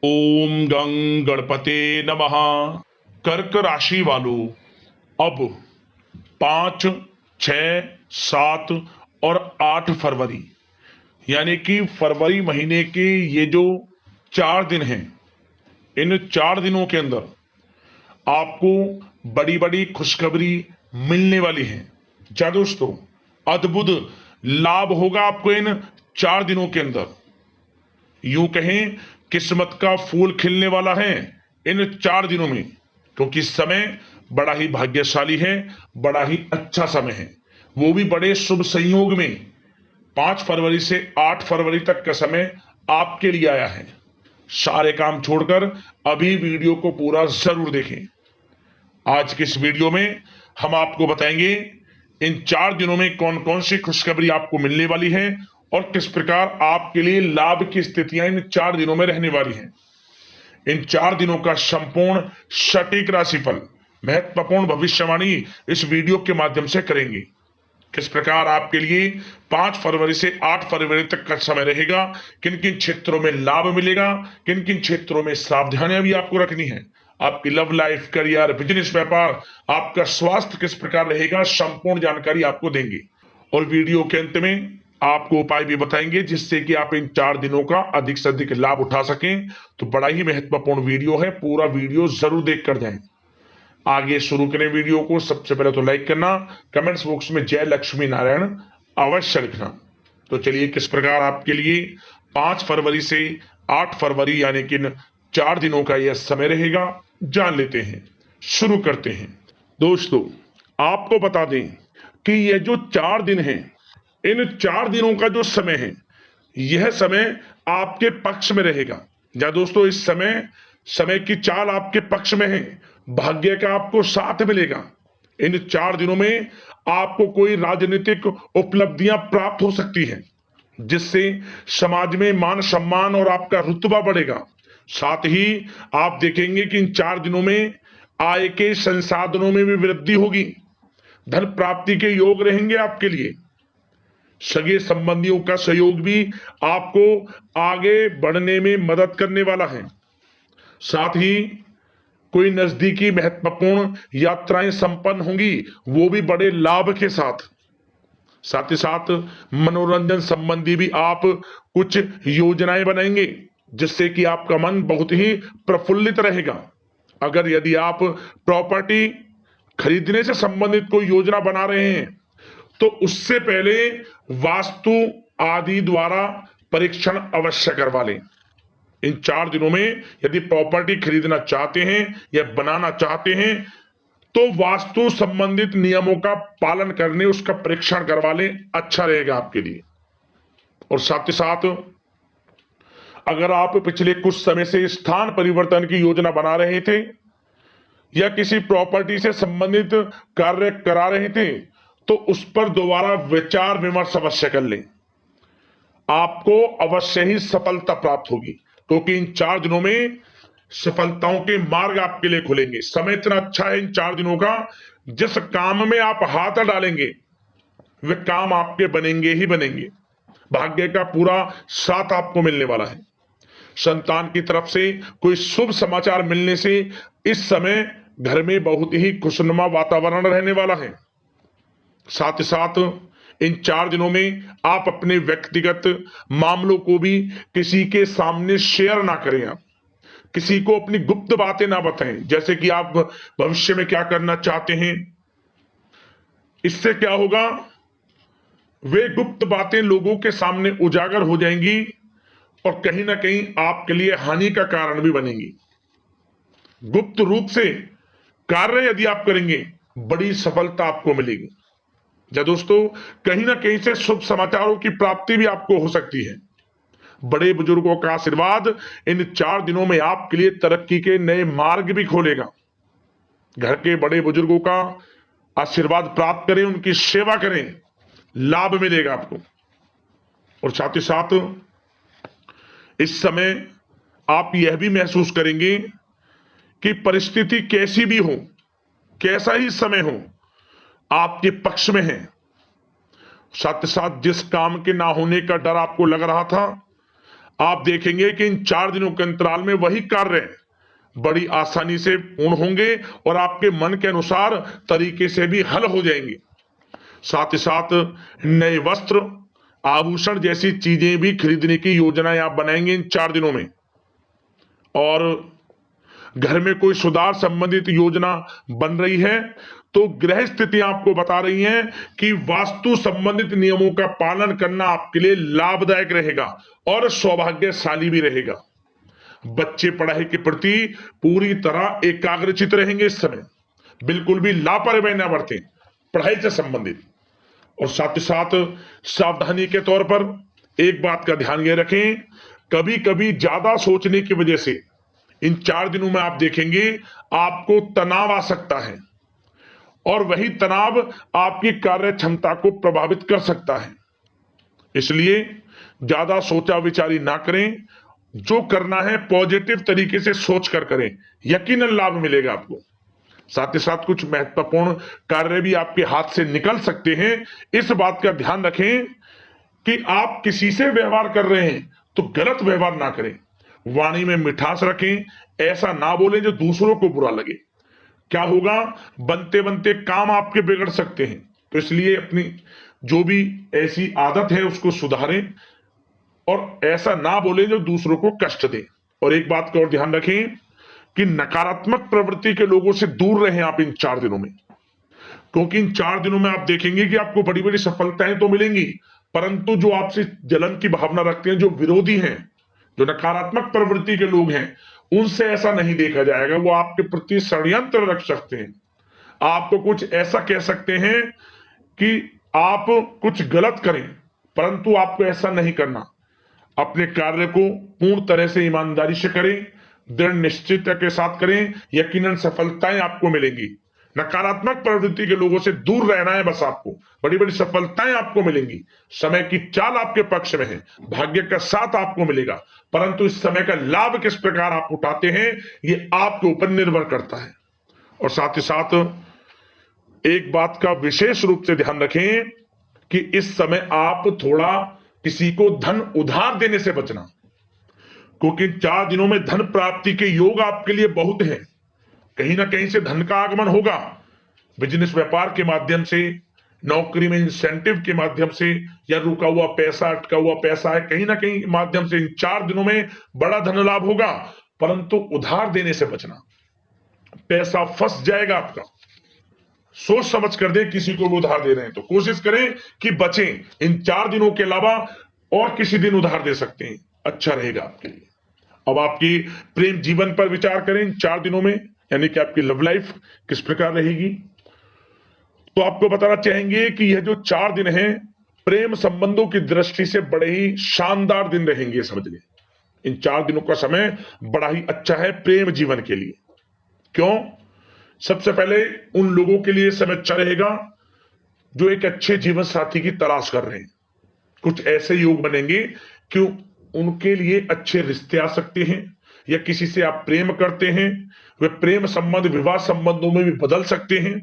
ओम गं गणपते नमः। कर्क राशि वालों, अब 5, 6, 7 और 8 फरवरी यानी कि फरवरी महीने के ये जो 4 दिन हैं, इन 4 दिनों के अंदर आपको बड़ी बड़ी खुशखबरी मिलने वाली है। क्या दोस्तों, अद्भुत लाभ होगा आपको इन 4 दिनों के अंदर। यूं कहें, किस्मत का फूल खिलने वाला है इन 4 दिनों में, क्योंकि समय बड़ा ही भाग्यशाली है, बड़ा ही अच्छा समय है, वो भी बड़े शुभ संयोग में। 5 फरवरी से 8 फरवरी तक का समय आपके लिए आया है। सारे काम छोड़कर अभी वीडियो को पूरा जरूर देखें। आज के इस वीडियो में हम आपको बताएंगे इन 4 दिनों में कौन कौन सी खुशखबरी आपको मिलने वाली है और किस प्रकार आपके लिए लाभ की स्थितियां इन 4 दिनों में रहने वाली हैं। इन 4 दिनों का संपूर्ण सटीक राशिफल, महत्वपूर्ण भविष्यवाणी इस वीडियो के माध्यम से करेंगे। किस प्रकार आपके लिए 5 फरवरी से 8 फरवरी तक का समय रहेगा, किन किन क्षेत्रों में लाभ मिलेगा, किन किन क्षेत्रों में सावधानियां भी आपको रखनी है, आपकी लव लाइफ, करियर, बिजनेस, व्यापार, आपका स्वास्थ्य किस प्रकार रहेगा, संपूर्ण जानकारी आपको देंगे। और वीडियो के अंत में आपको उपाय भी बताएंगे जिससे कि आप इन 4 दिनों का अधिक से अधिक लाभ उठा सकें। तो बड़ा ही महत्वपूर्ण वीडियो है, पूरा वीडियो जरूर देख कर जाएं। आगे शुरू करें वीडियो को, सबसे पहले तो लाइक करना, कमेंट्स बॉक्स में जय लक्ष्मी नारायण अवश्य लिखना। तो चलिए, किस प्रकार आपके लिए 5 फरवरी से 8 फरवरी यानी कि 4 दिनों का यह समय रहेगा, जान लेते हैं। शुरू करते हैं। दोस्तों, आपको बता दें कि यह जो 4 दिन हैं, इन 4 दिनों का जो समय है, यह समय आपके पक्ष में रहेगा। या दोस्तों, इस समय समय की चाल आपके पक्ष में है, भाग्य का आपको साथ मिलेगा। इन 4 दिनों में आपको कोई राजनीतिक उपलब्धियां प्राप्त हो सकती हैं, जिससे समाज में मान सम्मान और आपका रुतबा बढ़ेगा। साथ ही आप देखेंगे कि इन 4 दिनों में आय के संसाधनों में भी वृद्धि होगी, धन प्राप्ति के योग रहेंगे आपके लिए। सगे संबंधियों का सहयोग भी आपको आगे बढ़ने में मदद करने वाला है। साथ ही कोई नजदीकी महत्वपूर्ण यात्राएं संपन्न होंगी, वो भी बड़े लाभ के साथ। साथ ही साथ मनोरंजन संबंधी भी आप कुछ योजनाएं बनाएंगे, जिससे कि आपका मन बहुत ही प्रफुल्लित रहेगा। अगर यदि आप प्रॉपर्टी खरीदने से संबंधित कोई योजना बना रहे हैं, तो उससे पहले वास्तु आदि द्वारा परीक्षण अवश्य करवा लें। इन 4 दिनों में यदि प्रॉपर्टी खरीदना चाहते हैं या बनाना चाहते हैं, तो वास्तु संबंधित नियमों का पालन करने उसका परीक्षण करवा लें, अच्छा रहेगा आपके लिए। और साथ ही साथ अगर आप पिछले कुछ समय से स्थान परिवर्तन की योजना बना रहे थे या किसी प्रॉपर्टी से संबंधित कार्य करा रहे थे, तो उस पर दोबारा विचार विमर्श अवश्य कर लें। आपको अवश्य ही सफलता प्राप्त होगी, क्योंकि इन 4 दिनों में सफलताओं के मार्ग आपके लिए खुलेंगे। समय इतना अच्छा है इन 4 दिनों का, जिस काम में आप हाथ डालेंगे वे काम आपके बनेंगे ही बनेंगे। भाग्य का पूरा साथ आपको मिलने वाला है। संतान की तरफ से कोई शुभ समाचार मिलने से इस समय घर में बहुत ही खुशनुमा वातावरण रहने वाला है। साथ ही साथ इन 4 दिनों में आप अपने व्यक्तिगत मामलों को भी किसी के सामने शेयर ना करें। आप किसी को अपनी गुप्त बातें ना बताएं, जैसे कि आप भविष्य में क्या करना चाहते हैं। इससे क्या होगा, वे गुप्त बातें लोगों के सामने उजागर हो जाएंगी और कहीं ना कहीं आपके लिए हानि का कारण भी बनेंगी। गुप्त रूप से कार्य यदि आप करेंगे, बड़ी सफलता आपको मिलेगी। या दोस्तों, कहीं ना कहीं से शुभ समाचारों की प्राप्ति भी आपको हो सकती है। बड़े बुजुर्गों का आशीर्वाद इन 4 दिनों में आपके लिए तरक्की के नए मार्ग भी खोलेगा। घर के बड़े बुजुर्गों का आशीर्वाद प्राप्त करें, उनकी सेवा करें, लाभ मिलेगा आपको। और साथ ही साथ इस समय आप यह भी महसूस करेंगे कि परिस्थिति कैसी भी हो, कैसा ही समय हो, आपके पक्ष में है। साथ ही साथ जिस काम के ना होने का डर आपको लग रहा था, आप देखेंगे कि इन 4 दिनों के अंतराल में वही कार्य बड़ी आसानी से पूर्ण होंगे और आपके मन के अनुसार तरीके से भी हल हो जाएंगे। साथ ही साथ नए वस्त्र, आभूषण जैसी चीजें भी खरीदने की योजनाएं आप बनाएंगे इन 4 दिनों में। और घर में कोई सुधार संबंधित योजना बन रही है तो गृह स्थिति आपको बता रही है कि वास्तु संबंधित नियमों का पालन करना आपके लिए लाभदायक रहेगा और सौभाग्यशाली भी रहेगा। बच्चे पढ़ाई के प्रति पूरी तरह एकाग्रचित रहेंगे इस समय, बिल्कुल भी लापरवाही न बरतें पढ़ाई से संबंधित। और साथ ही साथ सावधानी के तौर पर एक बात का ध्यान ये रखें, कभी कभी ज्यादा सोचने की वजह से इन 4 दिनों में आप देखेंगे आपको तनाव आ सकता है और वही तनाव आपकी कार्य क्षमता को प्रभावित कर सकता है। इसलिए ज्यादा सोचा विचारी ना करें, जो करना है पॉजिटिव तरीके से सोच कर करें, यकीनन लाभ मिलेगा आपको। साथ ही साथ कुछ महत्वपूर्ण कार्य भी आपके हाथ से निकल सकते हैं। इस बात का ध्यान रखें कि आप किसी से व्यवहार कर रहे हैं तो गलत व्यवहार ना करें, वाणी में मिठास रखें, ऐसा ना बोलें जो दूसरों को बुरा लगे। क्या होगा, बनते बनते काम आपके बिगड़ सकते हैं। तो इसलिए अपनी जो भी ऐसी आदत है उसको सुधारें और ऐसा ना बोलें जो दूसरों को कष्ट दे। और एक बात का और ध्यान रखें कि नकारात्मक प्रवृत्ति के लोगों से दूर रहें आप इन 4 दिनों में, क्योंकि इन 4 दिनों में आप देखेंगे कि आपको बड़ी बड़ी सफलताएं तो मिलेंगी, परंतु जो आपसे जलन की भावना रखते हैं, जो विरोधी हैं, जो नकारात्मक प्रवृत्ति के लोग हैं, उनसे ऐसा नहीं देखा जाएगा। वो आपके प्रति षड्यंत्र रख सकते हैं, आपको कुछ ऐसा कह सकते हैं कि आप कुछ गलत करें, परंतु आपको ऐसा नहीं करना। अपने कार्य को पूर्ण तरह से ईमानदारी से करें, दृढ़ निश्चितता के साथ करें, यकीनन सफलताएं आपको मिलेंगी। नकारात्मक प्रवृत्ति के लोगों से दूर रहना है बस, आपको बड़ी बड़ी सफलताएं आपको मिलेंगी। समय की चाल आपके पक्ष में है, भाग्य का साथ आपको मिलेगा, परंतु इस समय का लाभ किस प्रकार आप उठाते हैं ये आपके ऊपर निर्भर करता है। और साथ ही साथ एक बात का विशेष रूप से ध्यान रखें कि इस समय आप थोड़ा किसी को धन उधार देने से बचना, क्योंकि 4 दिनों में धन प्राप्ति के योग आपके लिए बहुत हैं। कहीं ना कहीं से धन का आगमन होगा, बिजनेस व्यापार के माध्यम से, नौकरी में इंसेंटिव के माध्यम से, या रुका हुआ पैसा, अटका हुआ पैसा है, कहीं ना कहीं माध्यम से इन 4 दिनों में बड़ा धन लाभ होगा। परंतु उधार देने से बचना, पैसा फंस जाएगा आपका। सोच समझ कर दें, किसी को भी उधार दे रहे हैं तो कोशिश करें कि बचें। इन 4 दिनों के अलावा और किसी दिन उधार दे सकते हैं, अच्छा रहेगा आपके लिए। अब आपकी प्रेम जीवन पर विचार करें इन 4 दिनों में, यानी कि आपकी लव लाइफ किस प्रकार रहेगी। तो आपको बताना चाहेंगे कि यह जो 4 दिन हैं प्रेम संबंधों की दृष्टि से बड़े ही शानदार दिन रहेंगे, समझ लें। इन 4 दिनों का समय बड़ा ही अच्छा है प्रेम जीवन के लिए। क्यों? सबसे पहले उन लोगों के लिए समय अच्छा रहेगा जो एक अच्छे जीवन साथी की तलाश कर रहे हैं। कुछ ऐसे योग बनेंगे कि उनके लिए अच्छे रिश्ते आ सकते हैं, या किसी से आप प्रेम करते हैं, वे प्रेम संबंध विवाह संबंधों में भी बदल सकते हैं।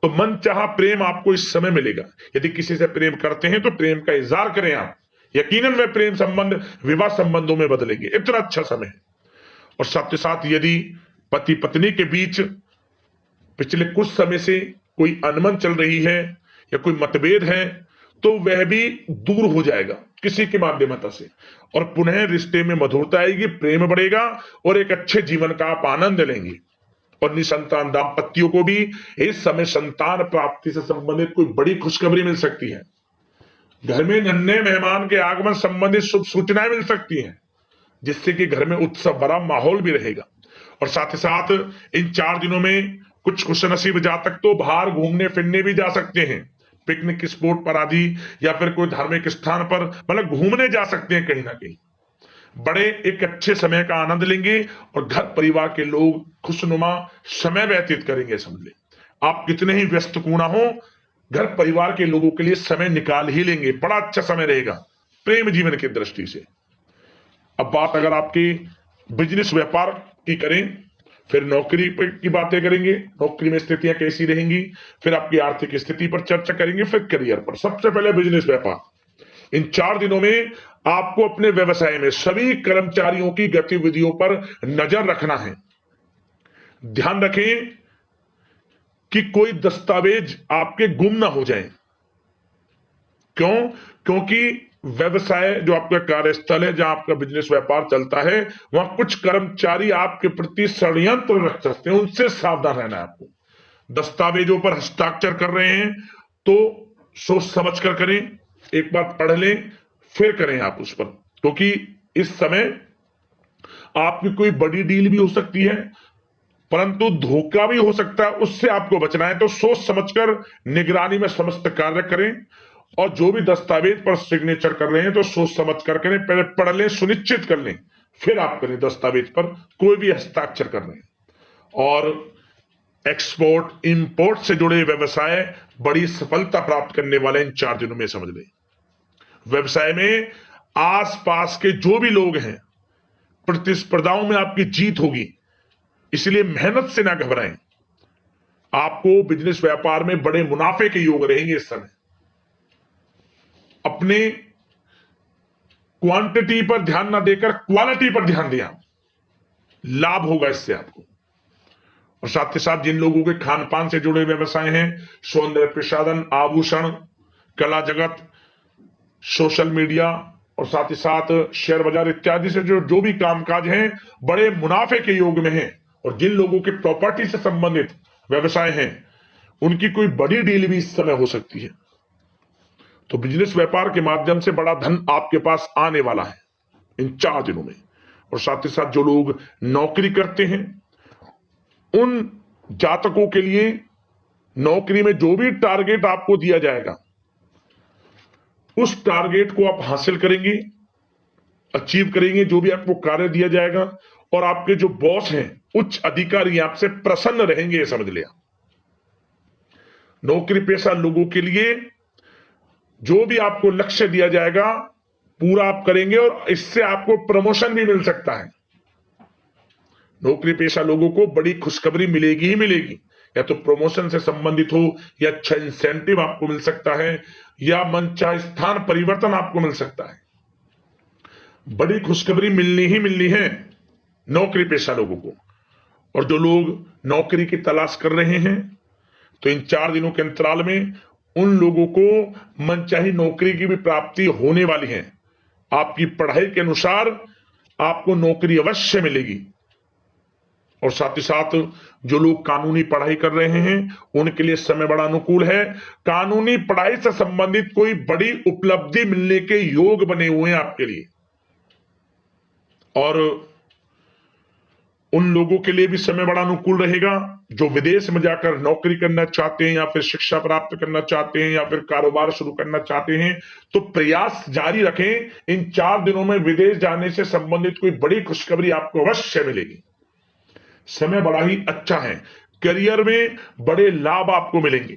तो मन चाहा प्रेम आपको इस समय मिलेगा। यदि किसी से प्रेम करते हैं तो प्रेम का इजहार करें आप, यकीनन वे प्रेम संबंध विवाह संबंधों में बदलेंगे। इतना अच्छा समय है। और साथ ही साथ यदि पति पत्नी के बीच पिछले कुछ समय से कोई अनबन चल रही है या कोई मतभेद है तो वह भी दूर हो जाएगा किसी के माध्यमता से, और पुनः रिश्ते में मधुरता आएगी, प्रेम बढ़ेगा और एक अच्छे जीवन का आप आनंद लेंगे। और निसंतान दाम्पत्यों को भी इस समय संतान प्राप्ति से संबंधित कोई बड़ी खुशखबरी मिल सकती है। घर में नन्हे मेहमान के आगमन संबंधित शुभ सूचनाएं मिल सकती हैं, जिससे कि घर में उत्सव भरा माहौल भी रहेगा। और साथ ही साथ इन 4 दिनों में कुछ खुशनसीब जातक तो बाहर घूमने फिरने भी जा सकते हैं, पिकनिक स्पॉट पर आदि, या फिर कोई धार्मिक स्थान पर, मतलब घूमने जा सकते हैं कहीं ना कहीं। बड़े एक अच्छे समय का आनंद लेंगे और घर परिवार के लोग खुशनुमा समय व्यतीत करेंगे। समझ ले, आप कितने ही व्यस्त क्यों ना हो, घर परिवार के लोगों के लिए समय निकाल ही लेंगे। बड़ा अच्छा समय रहेगा प्रेम जीवन की दृष्टि से। अब बात अगर आपकी बिजनेस व्यापार की करें, फिर नौकरी की बातें करेंगे, नौकरी में स्थितियां कैसी रहेंगी, फिर आपकी आर्थिक स्थिति पर चर्चा करेंगे, फिर करियर पर। सबसे पहले बिजनेस व्यापार। इन 4 दिनों में आपको अपने व्यवसाय में सभी कर्मचारियों की गतिविधियों पर नजर रखना है। ध्यान रखें कि कोई दस्तावेज आपके गुम ना हो जाए। क्यों? क्योंकि व्यवसाय जो आपका कार्यस्थल है, जहां आपका बिजनेस व्यापार चलता है, वहां कुछ कर्मचारी आपके प्रति षड्यंत्र रच सकते हैं, उनसे सावधान रहना है आपको। दस्तावेजों पर हस्ताक्षर कर रहे हैं तो सोच समझ कर करें, एक बार पढ़ लें फिर करें आप उस पर, क्योंकि इस समय आपकी कोई बड़ी डील भी हो सकती है, परंतु धोखा भी हो सकता है, उससे आपको बचना है। तो सोच समझकर निगरानी में समस्त कार्य करें, और जो भी दस्तावेज पर सिग्नेचर कर रहे हैं तो सोच समझ कर करें, पहले पढ़ लें, सुनिश्चित कर लें, फिर आप करें दस्तावेज पर कोई भी हस्ताक्षर कर रहे हैं। और एक्सपोर्ट इंपोर्ट से जुड़े व्यवसाय बड़ी सफलता प्राप्त करने वाले इन 4 दिनों में, समझ लें। व्यवसाय में आसपास के जो भी लोग हैं, प्रतिस्पर्धाओं में आपकी जीत होगी, इसलिए मेहनत से ना घबराएं। आपको बिजनेस व्यापार में बड़े मुनाफे के योग रहेंगे इस समय। अपने क्वांटिटी पर ध्यान ना देकर क्वालिटी पर ध्यान दिया, लाभ होगा इससे आपको। और साथ ही साथ जिन लोगों के खान पान से जुड़े व्यवसाय हैं, सौंदर्य प्रसाधन, आभूषण, कला जगत, सोशल मीडिया और साथ ही साथ शेयर बाजार इत्यादि से जो भी कामकाज हैं, बड़े मुनाफे के योग में हैं। और जिन लोगों के प्रॉपर्टी से संबंधित व्यवसाय हैं, उनकी कोई बड़ी डील भी इस समय हो सकती है। तो बिजनेस व्यापार के माध्यम से बड़ा धन आपके पास आने वाला है इन 4 दिनों में। और साथ ही साथ जो लोग नौकरी करते हैं, उन जातकों के लिए नौकरी में जो भी टारगेट आपको दिया जाएगा, उस टारगेट को आप हासिल करेंगे, अचीव करेंगे, जो भी आपको कार्य दिया जाएगा। और आपके जो बॉस हैं, उच्च अधिकारी, आपसे प्रसन्न रहेंगे, ये समझ लिया। नौकरी पेशा लोगों के लिए जो भी आपको लक्ष्य दिया जाएगा, पूरा आप करेंगे, और इससे आपको प्रमोशन भी मिल सकता है। नौकरी पेशा लोगों को बड़ी खुशखबरी मिलेगी ही मिलेगी, या तो प्रमोशन से संबंधित हो, या अच्छा इंसेंटिव आपको मिल सकता है, या मनचाहे स्थान परिवर्तन आपको मिल सकता है। बड़ी खुशखबरी मिलनी ही मिलनी है नौकरी पेशा लोगों को। और जो लोग नौकरी की तलाश कर रहे हैं, तो इन 4 दिनों के अंतराल में उन लोगों को मनचाही नौकरी की भी प्राप्ति होने वाली है। आपकी पढ़ाई के अनुसार आपको नौकरी अवश्य मिलेगी। और साथ ही साथ जो लोग कानूनी पढ़ाई कर रहे हैं, उनके लिए समय बड़ा अनुकूल है। कानूनी पढ़ाई से संबंधित कोई बड़ी उपलब्धि मिलने के योग बने हुए हैं आपके लिए। और उन लोगों के लिए भी समय बड़ा अनुकूल रहेगा जो विदेश में जाकर नौकरी करना चाहते हैं, या फिर शिक्षा प्राप्त करना चाहते हैं, या फिर कारोबार शुरू करना चाहते हैं। तो प्रयास जारी रखें। इन 4 दिनों में विदेश जाने से संबंधित कोई बड़ी खुशखबरी आपको अवश्य मिलेगी। समय बड़ा ही अच्छा है, करियर में बड़े लाभ आपको मिलेंगे।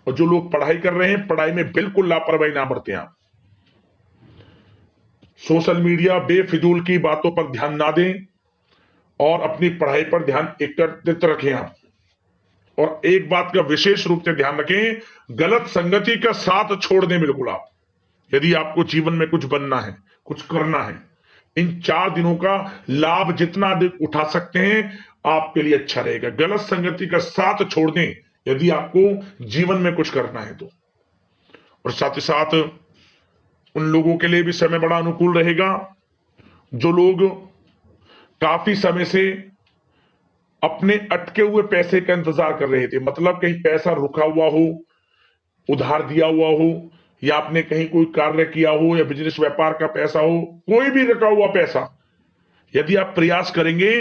और जो लोग पढ़ाई कर रहे हैं, पढ़ाई में बिल्कुल लापरवाही ना बरतें आप। सोशल मीडिया बेफिजूल की बातों पर ध्यान ना दें, और अपनी पढ़ाई पर ध्यान एकत्रित रखें आप। और एक बात का विशेष रूप से ध्यान रखें, गलत संगति का साथ छोड़ दें बिल्कुल आप, यदि आपको जीवन में कुछ बनना है, कुछ करना है। इन 4 दिनों का लाभ जितना अधिक उठा सकते हैं, आपके लिए अच्छा रहेगा। गलत संगति का साथ छोड़ दें यदि आपको जीवन में कुछ करना है तो। और साथ ही साथ उन लोगों के लिए भी समय बड़ा अनुकूल रहेगा जो लोग काफी समय से अपने अटके हुए पैसे का इंतजार कर रहे थे। मतलब कहीं पैसा रुका हुआ हो, उधार दिया हुआ हो, या आपने कहीं कोई कार्य किया हो, या बिजनेस व्यापार का पैसा हो, कोई भी रुका हुआ पैसा, यदि आप प्रयास करेंगे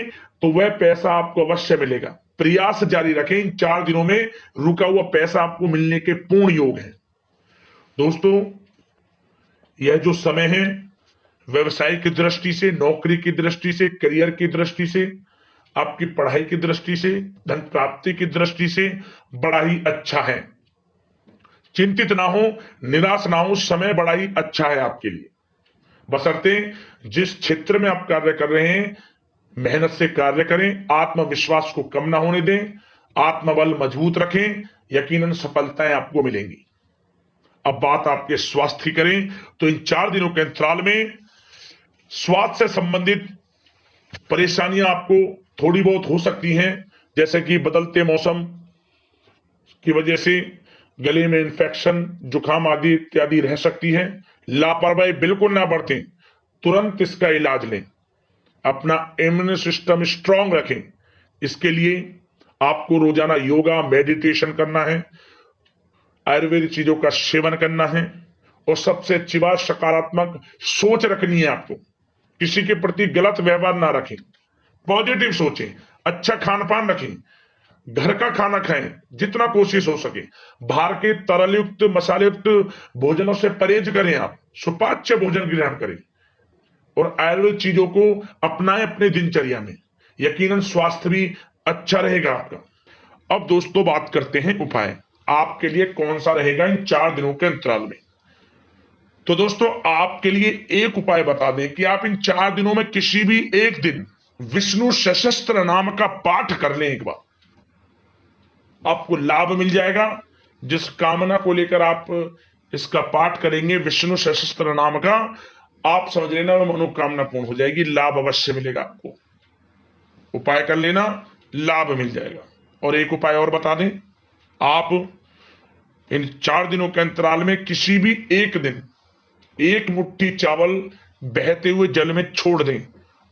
तो वह पैसा आपको अवश्य मिलेगा। प्रयास जारी रखें। इन 4 दिनों में रुका हुआ पैसा आपको मिलने के पूर्ण योग है। दोस्तों, यह जो समय है, व्यवसाय की दृष्टि से, नौकरी की दृष्टि से, करियर की दृष्टि से, आपकी पढ़ाई की दृष्टि से, धन प्राप्ति की दृष्टि से बड़ा ही अच्छा है। चिंतित ना हो, निराश ना हो, समय बड़ा ही अच्छा है आपके लिए। बशर्ते जिस क्षेत्र में आप कार्य कर रहे हैं, मेहनत से कार्य करें, आत्मविश्वास को कम ना होने दें, आत्मबल मजबूत रखें, यकीनन सफलताएं आपको मिलेंगी। अब बात आपके स्वास्थ्य की करें तो इन 4 दिनों के अंतराल में स्वास्थ्य से संबंधित परेशानियां आपको थोड़ी बहुत हो सकती हैं, जैसे कि बदलते मौसम की वजह से गले में इंफेक्शन, जुकाम आदि इत्यादि रह सकती है। लापरवाही बिल्कुल ना बरतें, तुरंत इसका इलाज लें, अपना इम्यून सिस्टम स्ट्रांग रखें। इसके लिए आपको रोजाना योगा, मेडिटेशन करना है, आयुर्वेदिक चीजों का सेवन करना है और सबसे अच्छी बात सकारात्मक सोच रखनी है। आपको किसी के प्रति गलत व्यवहार ना रखें, पॉजिटिव सोचें, अच्छा खान पान रखें, घर का खाना खाएं जितना कोशिश हो सके, बाहर के तरल युक्त मसाले युक्त भोजनों से परहेज करें, आप सुपाच्य भोजन ग्रहण करें और आयुर्वेद चीजों को अपनाएं अपने दिनचर्या में। यकीनन स्वास्थ्य भी अच्छा रहेगा आपका। अब दोस्तों बात करते हैं उपाय, आपके लिए कौन सा रहेगा इन 4 दिनों के अंतराल में। तो दोस्तों आपके लिए एक उपाय बता दें कि आप इन 4 दिनों में किसी भी एक दिन विष्णु सहस्त्र नाम का पाठ कर लें एक बार, आपको लाभ मिल जाएगा। जिस कामना को लेकर आप इसका पाठ करेंगे विष्णु सहस्त्र नाम का, आप समझ लेना मनोकामना पूर्ण हो जाएगी, लाभ अवश्य मिलेगा आपको। उपाय कर लेना, लाभ मिल जाएगा। और एक उपाय और बता दें, आप इन 4 दिनों के अंतराल में किसी भी एक दिन 1 मुट्ठी चावल बहते हुए जल में छोड़ दें,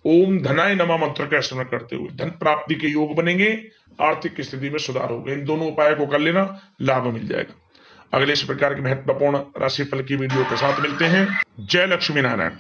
ओम धनाय नमः मंत्र का स्मरण करते हुए धन प्राप्ति के योग बनेंगे, आर्थिक स्थिति में सुधार होगा। इन दोनों उपायों को कर लेना, लाभ मिल जाएगा। अगले इस प्रकार के महत्वपूर्ण राशिफल की वीडियो के साथ मिलते हैं। जय लक्ष्मी नारायण।